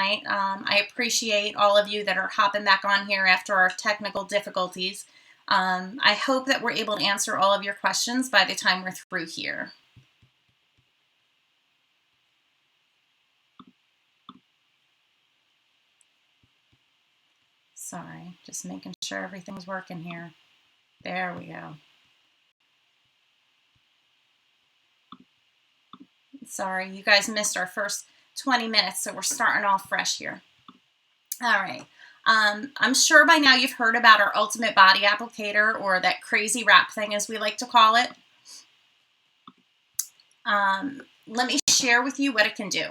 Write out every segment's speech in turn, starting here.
tonight. I appreciate all of you that are hopping back on here after our technical difficulties. I hope that we're able to answer all of your questions by the time we're through here. Sorry, just making sure everything's working here. There we go. Sorry, you guys missed our first 20 minutes, so we're starting off fresh here. All right. I'm sure by now you've heard about our Ultimate Body Applicator, or that crazy wrap thing as we like to call it. Let me share with you what it can do.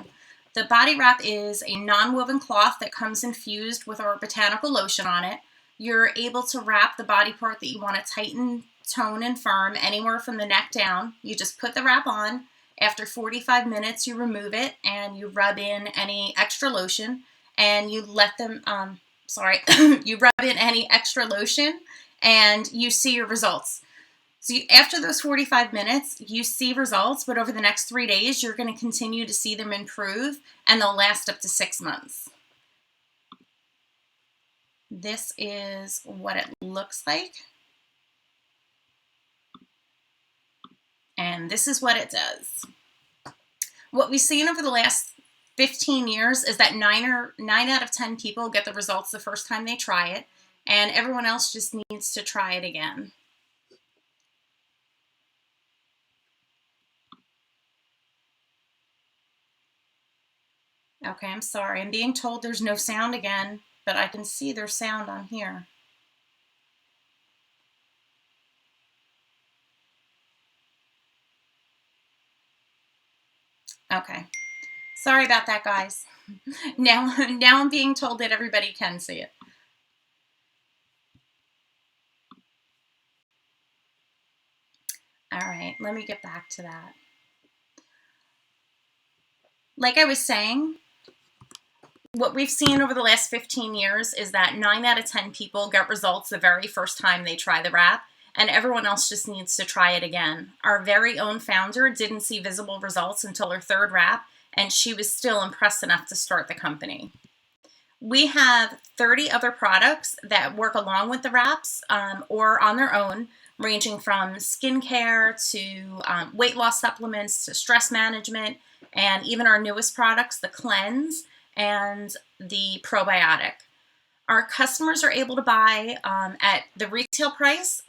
The body wrap is a non-woven cloth that comes infused with our botanical lotion on it. You're able to wrap the body part that you want to tighten, tone, and firm anywhere from the neck down. You just put the wrap on. After 45 minutes, you remove it and you rub in any extra lotion, and you let them, you rub in any extra lotion and you see your results. So after those 45 minutes, you see results, but over the next 3 days, you're going to continue to see them improve, and they'll last up to 6 months. This is what it looks like. And this is what it does. What we've seen over the last 15 years is that 9 out of 10 people get the results the first time they try it, and everyone else just needs to try it again. Okay, I'm sorry. I'm being told there's no sound again, but I can see there's sound on here. Okay. Sorry about that, guys. Now I'm being told that everybody can see it. All right, let me get back to that. Like I was saying, what we've seen over the last 15 years is that 9 out of 10 people get results the very first time they try the wrap, and everyone else just needs to try it again. Our very own founder didn't see visible results until her third wrap, and she was still impressed enough to start the company. We have 30 other products that work along with the wraps or on their own, ranging from skincare to weight loss supplements to stress management, and even our newest products, the cleanse and the probiotic. Our customers are able to buy at the retail price.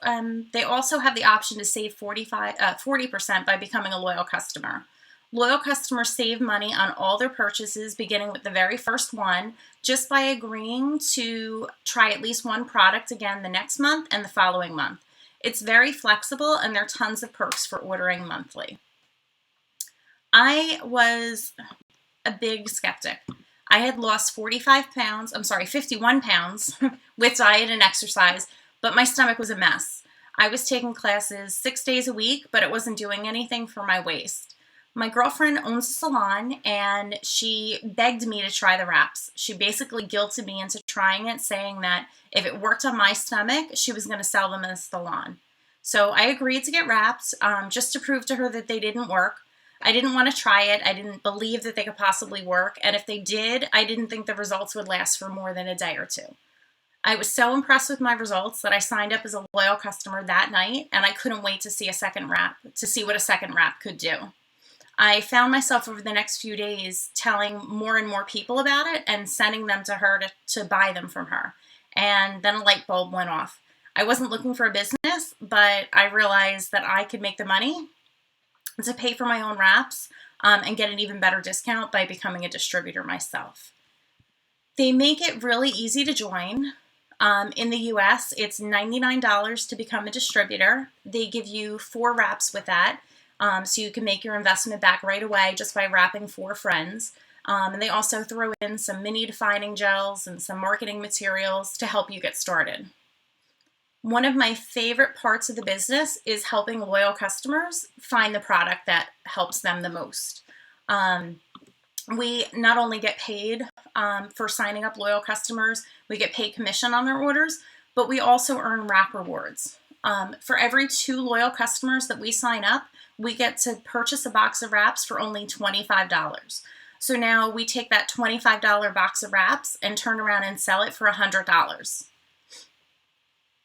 They also have the option to save 40% by becoming a loyal customer. Loyal customers save money on all their purchases, beginning with the very first one, just by agreeing to try at least one product again the next month and the following month. It's very flexible, and there are tons of perks for ordering monthly. I was a big skeptic. I had lost 51 pounds with diet and exercise, but my stomach was a mess. I was taking classes 6 days a week, but it wasn't doing anything for my waist. My girlfriend owns a salon, and she begged me to try the wraps. She basically guilted me into trying it, saying that if it worked on my stomach, she was going to sell them in the salon. So I agreed to get wraps just to prove to her that they didn't work. I didn't want to try it. I didn't believe that they could possibly work. And if they did, I didn't think the results would last for more than a day or two. I was so impressed with my results that I signed up as a loyal customer that night, and I couldn't wait to see a second wrap, to see what a second wrap could do. I found myself over the next few days telling more and more people about it and sending them to her to buy them from her. And then a light bulb went off. I wasn't looking for a business, but I realized that I could make the money to pay for my own wraps and get an even better discount by becoming a distributor myself. They make it really easy to join. In the US, it's $99 to become a distributor. They give you 4 wraps with that, so you can make your investment back right away just by wrapping 4 friends. And they also throw in some mini defining gels and some marketing materials to help you get started. One of my favorite parts of the business is helping loyal customers find the product that helps them the most. We not only get paid for signing up loyal customers, we get paid commission on their orders, but we also earn wrap rewards. For every 2 loyal customers that we sign up, we get to purchase a box of wraps for only $25. So now we take that $25 box of wraps and turn around and sell it for $100.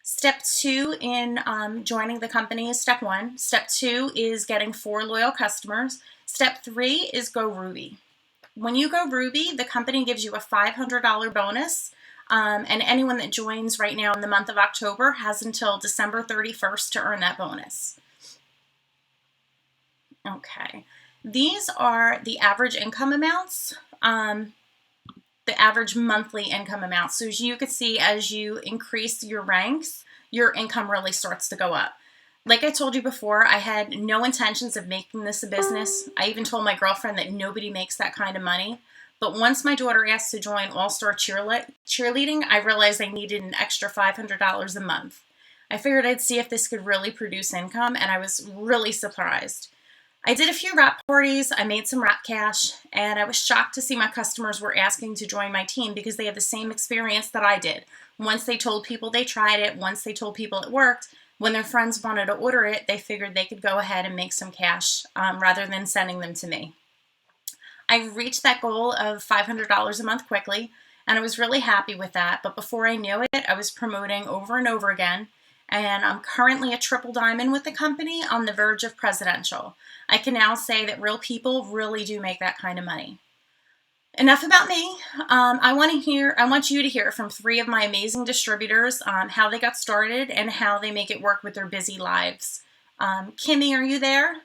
Step 2 in joining the company is step 1. Step 2 is getting 4 loyal customers. Step 3 is go Ruby. When you go Ruby, the company gives you a $500 bonus, and anyone that joins right now in the month of October has until December 31st to earn that bonus. Okay, these are the average income amounts, the average monthly income amounts. So as you can see, as you increase your ranks, your income really starts to go up. Like I told you before, I had no intentions of making this a business. I even told my girlfriend that nobody makes that kind of money. But once my daughter asked to join All-Star Cheerleading, I realized I needed an extra $500 a month. I figured I'd see if this could really produce income, and I was really surprised. I did a few wrap parties, I made some wrap cash, and I was shocked to see my customers were asking to join my team because they had the same experience that I did. Once they told people they tried it, once they told people it worked, when their friends wanted to order it, they figured they could go ahead and make some cash rather than sending them to me. I reached that goal of $500 a month quickly, and I was really happy with that. But before I knew it, I was promoting over and over again, and I'm currently a triple diamond with the company on the verge of presidential. I can now say that real people really do make that kind of money. Enough about me. I want you to hear from 3 of my amazing distributors how they got started and how they make it work with their busy lives. Kimmy, are you there?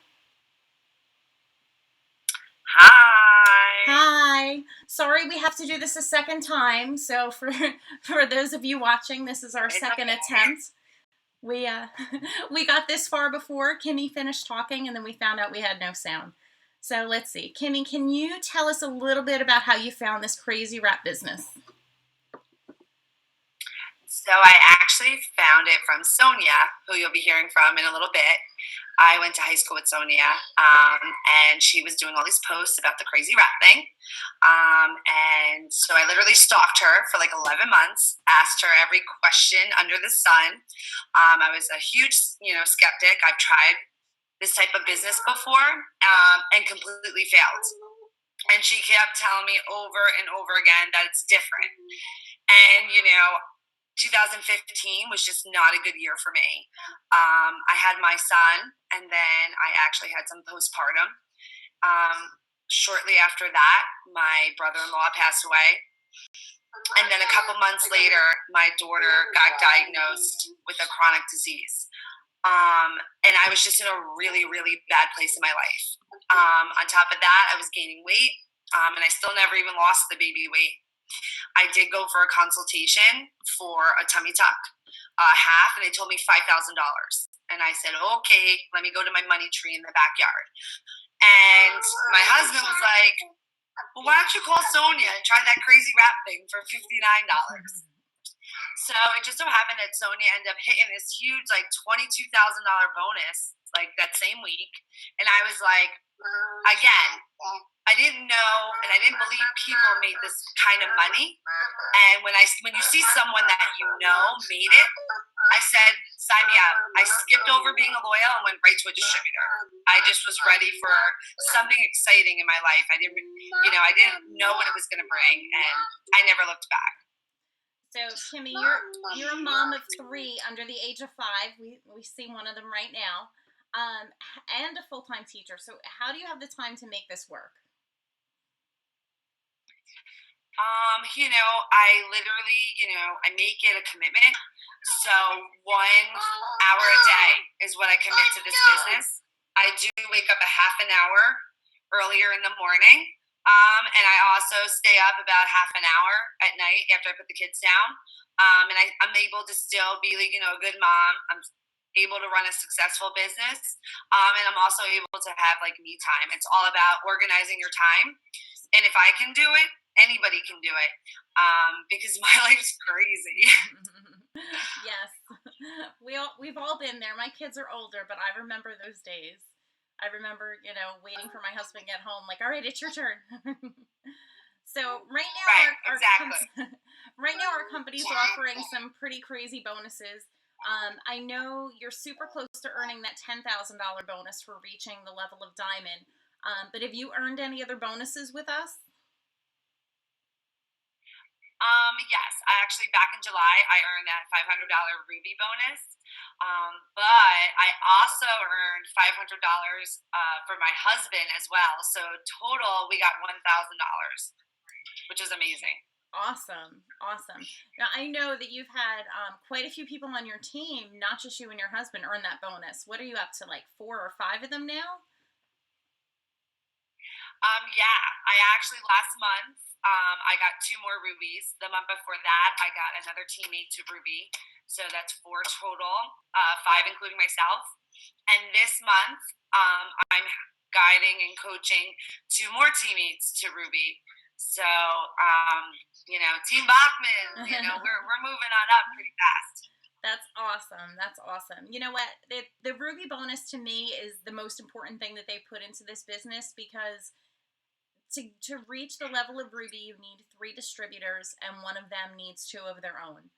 Hi. Hi. Sorry we have to do this a second time. So for those of you watching, this is our second attempt. We we got this far before Kimmy finished talking, and then we found out we had no sound. So let's see. Kimmy, can you tell us a little bit about how you found this crazy wrap business? So I actually found it from Sonia, who you'll be hearing from in a little bit. I went to high school with Sonia, and she was doing all these posts about the crazy wrap thing. And so I literally stalked her for like 11 months, asked her every question under the sun. I was a huge, skeptic. I've tried this type of business before and completely failed. And she kept telling me over and over again that it's different. And, 2015 was just not a good year for me. I had my son, and then I actually had some postpartum. Shortly after that, my brother-in-law passed away. And then a couple months later, my daughter got diagnosed with a chronic disease. And I was just in a really, really bad place in my life. On top of that, I was gaining weight, and I still never even lost the baby weight. I did go for a consultation for a tummy tuck, half, and they told me $5,000. And I said, okay, let me go to my money tree in the backyard. And my husband was like, well, why don't you call Sonia and try that crazy wrap thing for $59? So it just so happened that Sonia ended up hitting this huge, like $22,000 bonus, like that same week. And I was like, again, I didn't know, and I didn't believe people made this kind of money. And when you see someone that made it, I said, sign me up. I skipped over being a loyal and went right to a distributor. I just was ready for something exciting in my life. I didn't know what it was going to bring, and I never looked back. So, Kimmy, you're a mom of 3 under the age of 5. We see one of them right now, and a full-time teacher. So, how do you have the time to make this work? I literally, I make it a commitment. So 1 hour a day is what I commit to this business. I do wake up a half an hour earlier in the morning. And I also stay up about half an hour at night after I put the kids down. And I'm able to still be like, a good mom. I'm able to run a successful business. And I'm also able to have like me time. It's all about organizing your time. And if I can do it, anybody can do it, because my life's crazy. Yes, we've all been there. My kids are older, but I remember those days. I remember, waiting for my husband to get home, like, all right, it's your turn. So right now, right now our company's offering some pretty crazy bonuses. I know you're super close to earning that $10,000 bonus for reaching the level of diamond. But have you earned any other bonuses with us? Yes, I actually back in July I earned that $500 Ruby bonus, but I also earned $500 for my husband as well. So total, we got $1,000, which is amazing. Awesome. Awesome. Now, I know that you've had quite a few people on your team, not just you and your husband, earn that bonus. What are you up to, like 4 or 5 of them now? Yeah, I actually last month I got 2 more rubies. The month before that, I got another teammate to ruby, so that's 4 total, 5 including myself. And this month, I'm guiding and coaching 2 more teammates to ruby. So, Team Bachmann, we're moving on up pretty fast. That's awesome. That's awesome. You know what? The Ruby bonus to me is the most important thing that they put into this business because to reach the level of Ruby, you need 3 distributors, and one of them needs 2 of their own.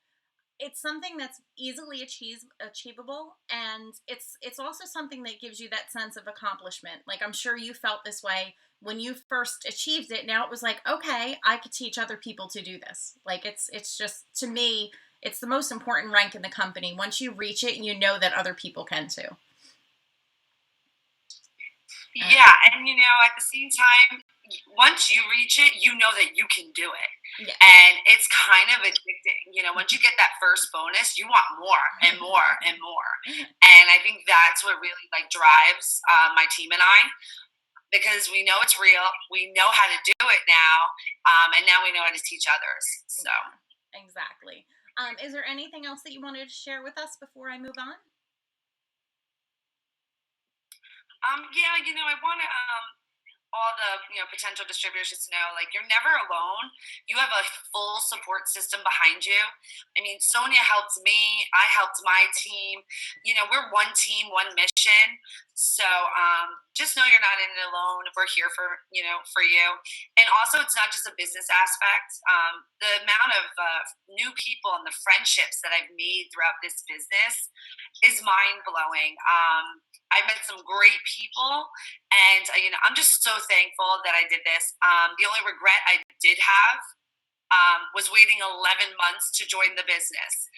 It's something that's easily achievable, and it's also something that gives you that sense of accomplishment. Like, I'm sure you felt this way when you first achieved it. Now it was like, okay, I could teach other people to do this. Like, it's just, to me, it's the most important rank in the company. Once you reach it, you know that other people can too. Yeah, and at the same time, once you reach it, you know that you can do it. Yeah. And it's kind of addicting. Once you get that first bonus, you want more and more and more. And I think that's what really drives my team and I, because we know it's real. We know how to do it now. And now we know how to teach others. So exactly. Is there anything else that you wanted to share with us before I move on? Yeah, I want to all the potential distributors just know, you're never alone. You have a full support system behind you. I mean, Sonia helped me. I helped my team. We're one team, one mission. So just know you're not in it alone. We're here for you. And also, it's not just a business aspect. The amount of new people and the friendships that I've made throughout this business is mind blowing. I met some great people, and I'm just so thankful that I did this. The only regret I did have was waiting 11 months to join the business.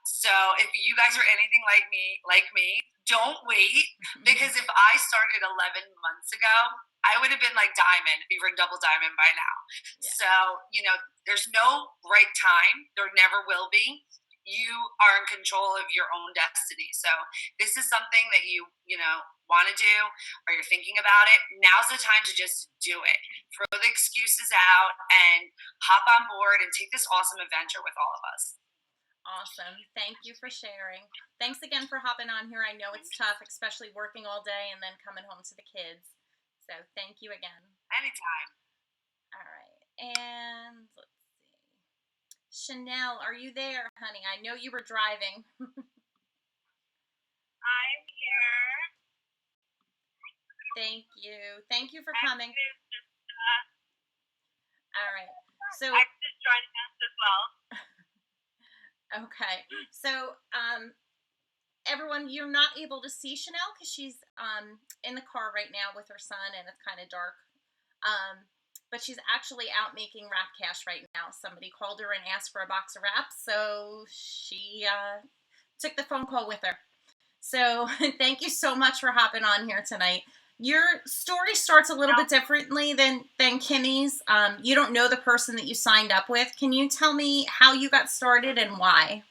So if you guys are anything like me, don't wait, because if I started 11 months ago, I would have been like diamond, even double diamond by now. Yeah. So there's no right time. There never will be. You are in control of your own destiny. So this is something that you want to do, or you're thinking about it. Now's the time to just do it. Throw the excuses out and hop on board and take this awesome adventure with all of us. Awesome. Thank you for sharing. Thanks again for hopping on here. I know it's tough, especially working all day and then coming home to the kids. So thank you again. Anytime. All right. And let's see. Shannelle, are you there, honey? I know you were driving. I'm here. Thank you. Thank you for coming. All right. So I'm just joining us as well. Okay. So everyone, you're not able to see Shannelle because she's in the car right now with her son, and it's kind of dark. But she's actually out making wrap cash right now. Somebody called her and asked for a box of wraps, so she took the phone call with her. So thank you so much for hopping on here tonight. Your story starts a little bit differently than Kimmy's. You don't know the person that you signed up with. Can you tell me how you got started and why?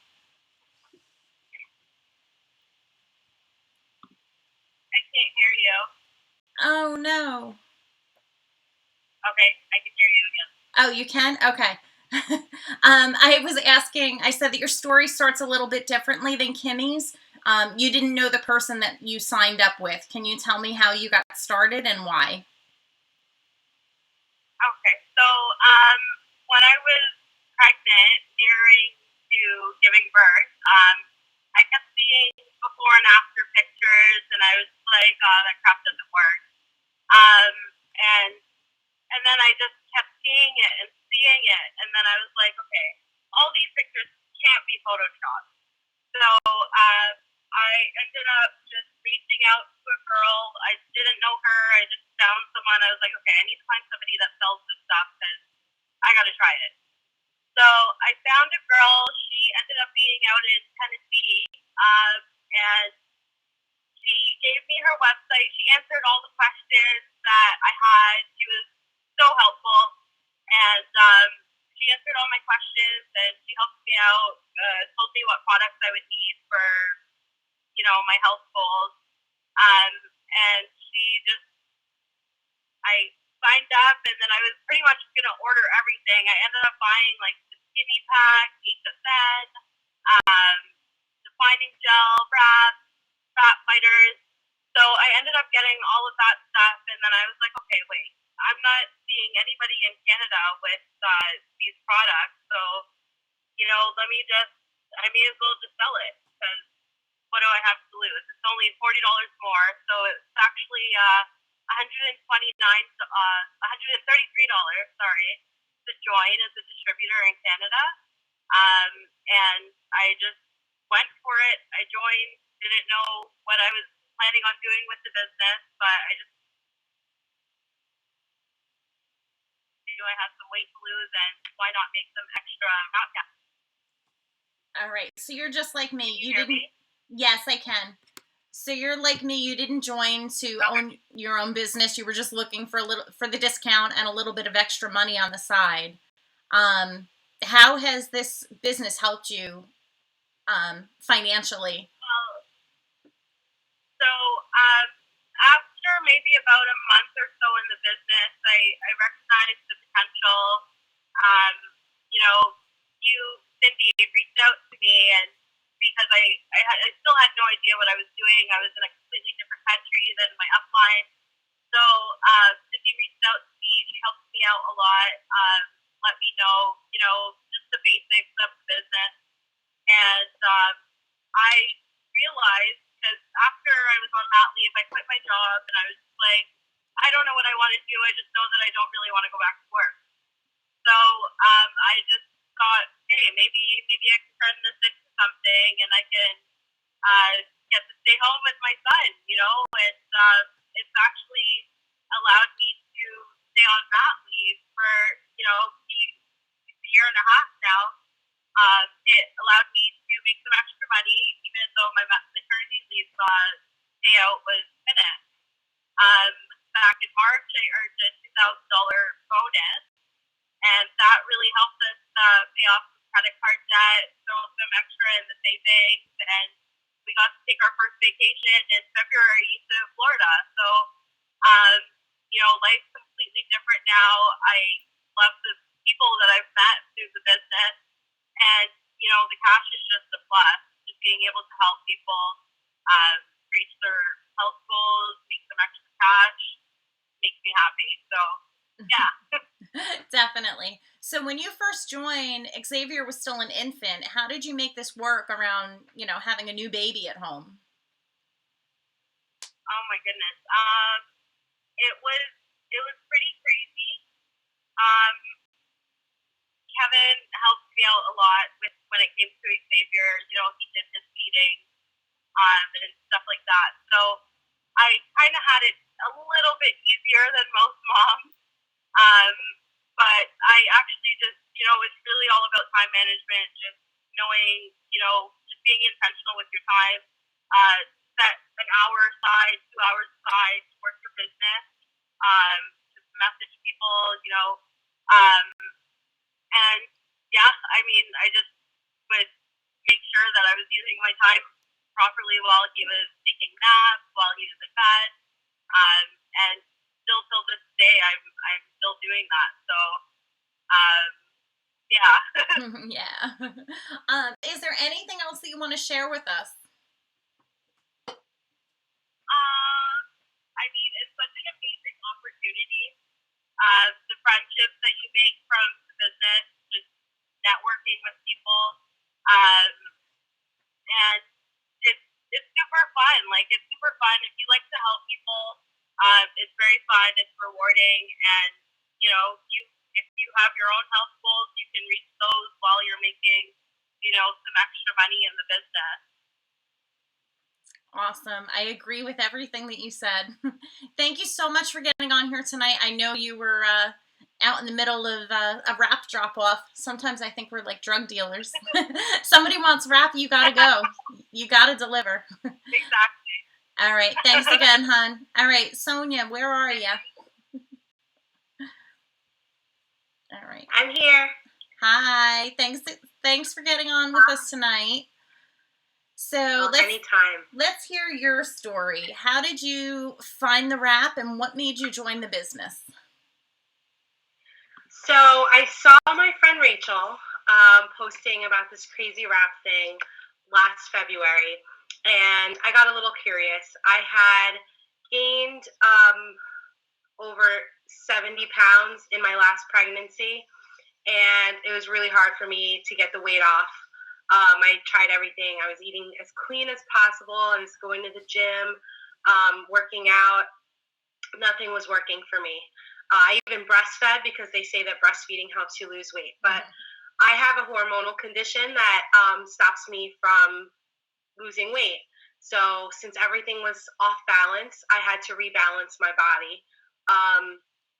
I can't hear you. Oh, no. Okay, I can hear you again. Oh, you can? Okay. I said that your story starts a little bit differently than Kimmy's. You didn't know the person that you signed up with. Can you tell me how you got started and why? Okay, so when I was pregnant, nearing to giving birth, I kept seeing before and after pictures, and I was like, oh, that crap doesn't work. And then I just kept seeing it, and then I was like, okay, all these pictures can't be photoshopped. So I ended up just reaching out to a girl. I didn't know her. I just found someone. I was like, okay, I need to find somebody that sells this stuff because I got to try it. So I found a girl. She ended up being out in Tennessee, and she gave me her website. She answered all the questions that I had. She was so helpful, and she answered all my questions, and she helped me out. Told me what products I would need for my health goals. And she just, I signed up, and then I was pretty much going to order everything. I ended up buying like the skinny pack, HSN, um, defining gel, wrap, fat fighters. So I ended up getting all of that stuff, and then I was like, okay, wait, I'm not seeing anybody in Canada with these products, so I may as well just sell it because what do I have to lose? It's only $40 more, so it's actually $133, sorry, to join as a distributor in Canada. And I just went for it. I joined. Didn't know what I was planning on doing with the business, but I just knew I had some weight to lose, and why not make some extra workout? All right. So you're just like me. You didn't. Me? Yes, I can. So you're like me. You didn't join to own your own business. You were just looking for the discount and a little bit of extra money on the side. How has this business helped you financially? So after maybe about a month or so in the business, I recognized the potential. You, Cindy, reached out to me, and because I still had no idea what I was doing. I was in a completely different country than my upline. So Cindy reached out to me. She helped me out a lot, let me know, just the basics of the business. And I realized, because after I was on mat leave, I quit my job, and I was just like, I don't know what I want to do. I just know that I don't really want to go back to work. So I just thought, hey, maybe I can turn this into something, and I can get to stay home with my son. And it's actually allowed me to stay on mat leave for a year and a half now. It allowed me to make some extra money, even though my maternity leave payout was finished. Back in March, I earned a $2,000 bonus, and that really helped us pay off some credit card debt, throw some extra in the savings, and we got to take our first vacation in February to Florida. So, life's completely different now. I love the people that I've met through the business, and the cash is just a plus. Just being able to help people reach their health goals, make some extra cash, makes me happy. So, yeah. Definitely. So when you first joined, Xavier was still an infant. How did you make this work around, having a new baby at home? Oh my goodness. It was pretty crazy. Kevin helped me out a lot when it came to Xavier. He did his feeding and stuff like that. So I kind of had it a little bit easier than most moms. But I actually just, it's really all about time management, just knowing, just being intentional with your time. Set an hour aside, 2 hours aside to work your business, just message people, and yeah, I just would make sure that I was using my time properly while he was taking naps, while he was in bed, and still till this day, I'm still doing that. So, yeah. Yeah. Is there anything else that you want to share with us? It's such an amazing opportunity. The friendships that you make from the business, just networking with people, and it's super fun. It's super fun if you like to help people. It's very fun. It's rewarding, and if you have your own health goals, you can reach those while you're making some extra money in the business. Awesome. I agree with everything that you said. Thank you so much for getting on here tonight. I know you were out in the middle of a wrap drop off. Sometimes I think we're like drug dealers. Somebody wants wrap, you gotta go. You gotta deliver. Exactly. All right. Thanks again, hon. All right, Sonia, where are you? All right. I'm here. Hi. Thanks for getting on with us tonight. So Anytime. Let's hear your story. How did you find the wrap and what made you join the business? So I saw my friend Rachel posting about this crazy wrap thing last February, and I got a little curious. I had gained over 70 pounds in my last pregnancy, and it was really hard for me to get the weight off. I tried everything. I was eating as clean as possible. I was going to the gym, working out. Nothing was working for me. I even breastfed because they say that breastfeeding helps you lose weight. But I have a hormonal condition that stops me from losing weight. So since everything was off balance, I had to rebalance my body.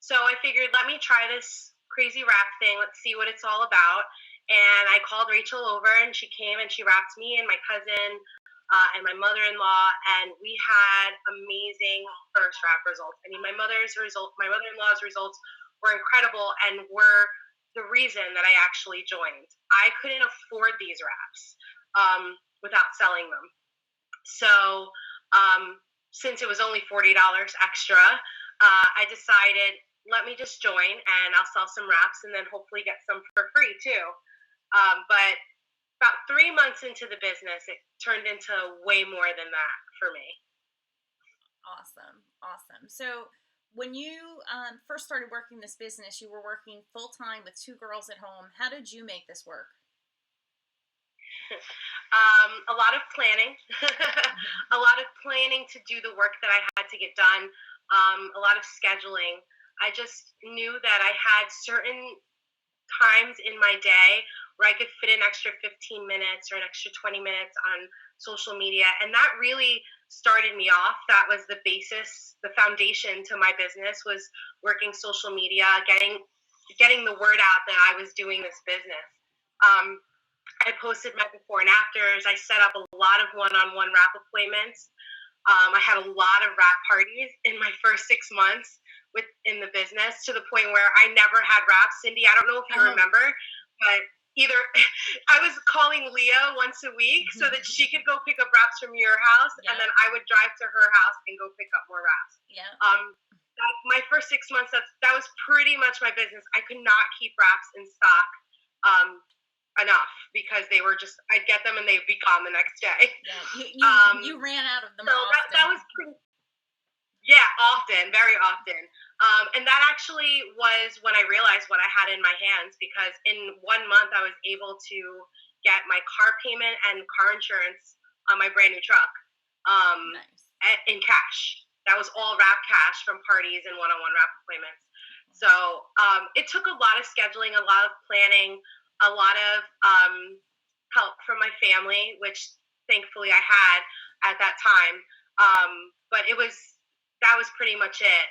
So I figured, let me try this crazy wrap thing. Let's see what it's all about. And I called Rachel over, and she came and she wrapped me and my cousin and my mother-in-law, and we had amazing first wrap results. I mean, my mother-in-law's results were incredible and were the reason that I actually joined. I couldn't afford these wraps without selling them. So since it was only $40 extra, I decided, let me just join and I'll sell some wraps and then hopefully get some for free too. But about 3 months into the business, it turned into way more than that for me. Awesome. So when you first started working this business, you were working full-time with 2 girls at home. How did you make this work? A lot of planning, a lot of planning to do the work that I had to get done, a lot of scheduling. I just knew that I had certain times in my day where I could fit an extra 15 minutes or an extra 20 minutes on social media. And that really started me off. That was the basis, the foundation to my business, was working social media, getting the word out that I was doing this business. I posted my before and afters. I set up a lot of one-on-one wrap appointments. I had a lot of wrap parties in my first 6 months in the business, to the point where I never had wraps. Cindy, I don't know if you remember, but either I was calling Leah once a week so that she could go pick up wraps from your house, and then I would drive to her house and go pick up more wraps. My first 6 months, that was pretty much my business. I could not keep wraps in stock enough, because they were just, I'd get them and they'd be gone the next day. You ran out of them. So often. that was pretty. Yeah, often, very often. And that actually was when I realized what I had in my hands, because in 1 month I was able to get my car payment and car insurance on my brand new truck in cash. That was all wrap cash from parties and one-on-one wrap appointments. So it took a lot of scheduling, a lot of planning, a lot of help from my family, which thankfully I had at that time. But that was pretty much it.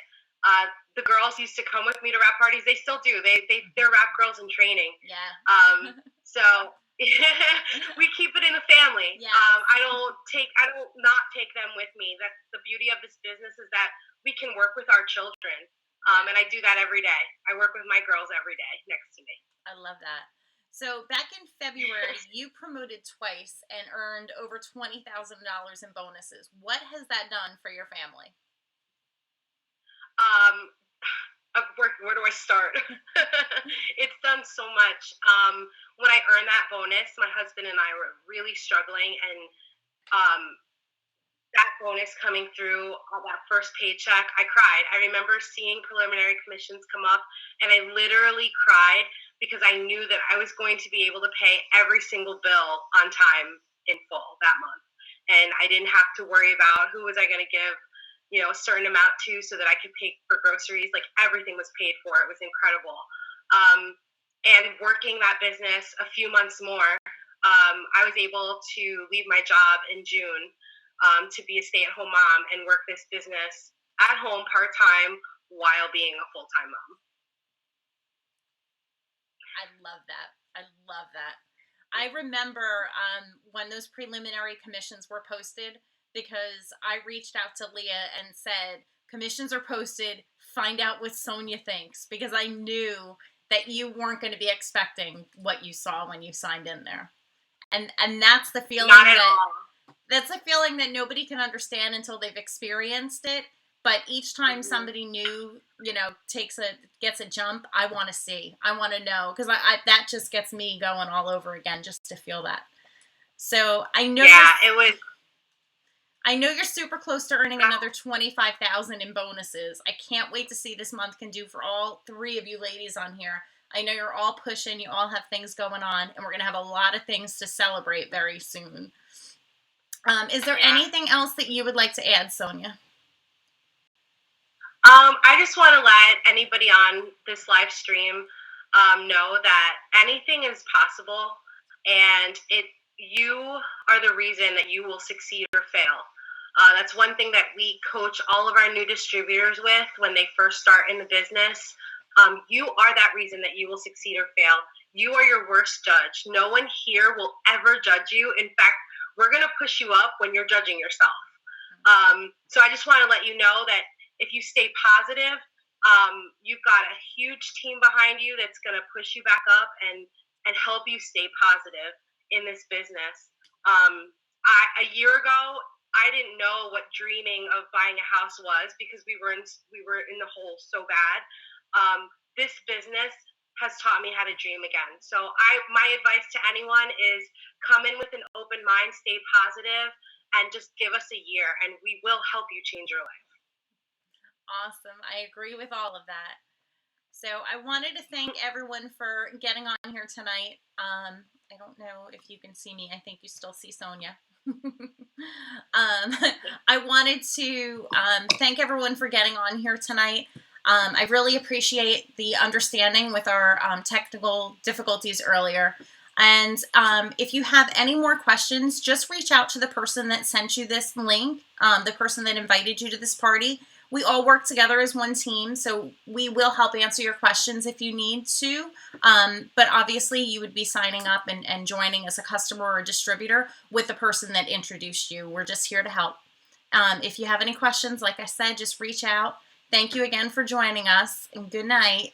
The girls used to come with me to wrap parties. They still do. They're wrap girls in training. Yeah. So we keep it in the family. Yeah. I don't not take them with me. That's the beauty of this business, is that we can work with our children. And I do that every day. I work with my girls every day next to me. I love that. So back in February, you promoted twice and earned over $20,000 in bonuses. What has that done for your family? Where do I start? It's done so much. When I earned that bonus, my husband and I were really struggling, and that bonus coming through on that first paycheck, I cried. I remember seeing preliminary commissions come up, and I literally cried, because I knew that I was going to be able to pay every single bill on time in full that month. And I didn't have to worry about who was I going to give a certain amount to, so that I could pay for groceries. Like, everything was paid for. It was incredible. And working that business a few months more, I was able to leave my job in June. to be a stay-at-home mom and work this business at home part-time while being a full-time mom. I love that. I love that. I remember when those preliminary commissions were posted, because I reached out to Leah and said, commissions are posted, find out what Sonia thinks, because I knew that you weren't going to be expecting what you saw when you signed in there. And that's the feeling that's a feeling that nobody can understand until they've experienced it. But each time somebody new, gets a jump, I want to see. I want to know, because I that just gets me going all over again just to feel that. So I know. Yeah, it was. I know you're super close to earning another $25,000 in bonuses. I can't wait to see what this month can do for all three of you ladies on here. I know you're all pushing. You all have things going on, and we're gonna have a lot of things to celebrate very soon. Is there anything else that you would like to add, Sonia? I just want to let anybody on this live stream know that anything is possible, and you are the reason that you will succeed or fail. That's one thing that we coach all of our new distributors with when they first start in the business. You are that reason that you will succeed or fail. You are your worst judge. No one here will ever judge you. In fact, we're going to push you up when you're judging yourself. So I just want to let you know that if you stay positive, you've got a huge team behind you that's going to push you back up and help you stay positive in this business. A year ago, I didn't know what dreaming of buying a house was, because we were in the hole so bad. This business has taught me how to dream again. So my advice to anyone is come in with an open mind, stay positive, and just give us a year, and we will help you change your life. Awesome. I agree with all of that. So I wanted to thank everyone for getting on here tonight. I don't know if you can see me. I think you still see Sonia. I wanted to thank everyone for getting on here tonight. I really appreciate the understanding with our technical difficulties earlier. And if you have any more questions, just reach out to the person that sent you this link, the person that invited you to this party. We all work together as one team, so we will help answer your questions if you need to. But obviously, you would be signing up and joining as a customer or a distributor with the person that introduced you. We're just here to help. If you have any questions, like I said, just reach out. Thank you again for joining us, and good night.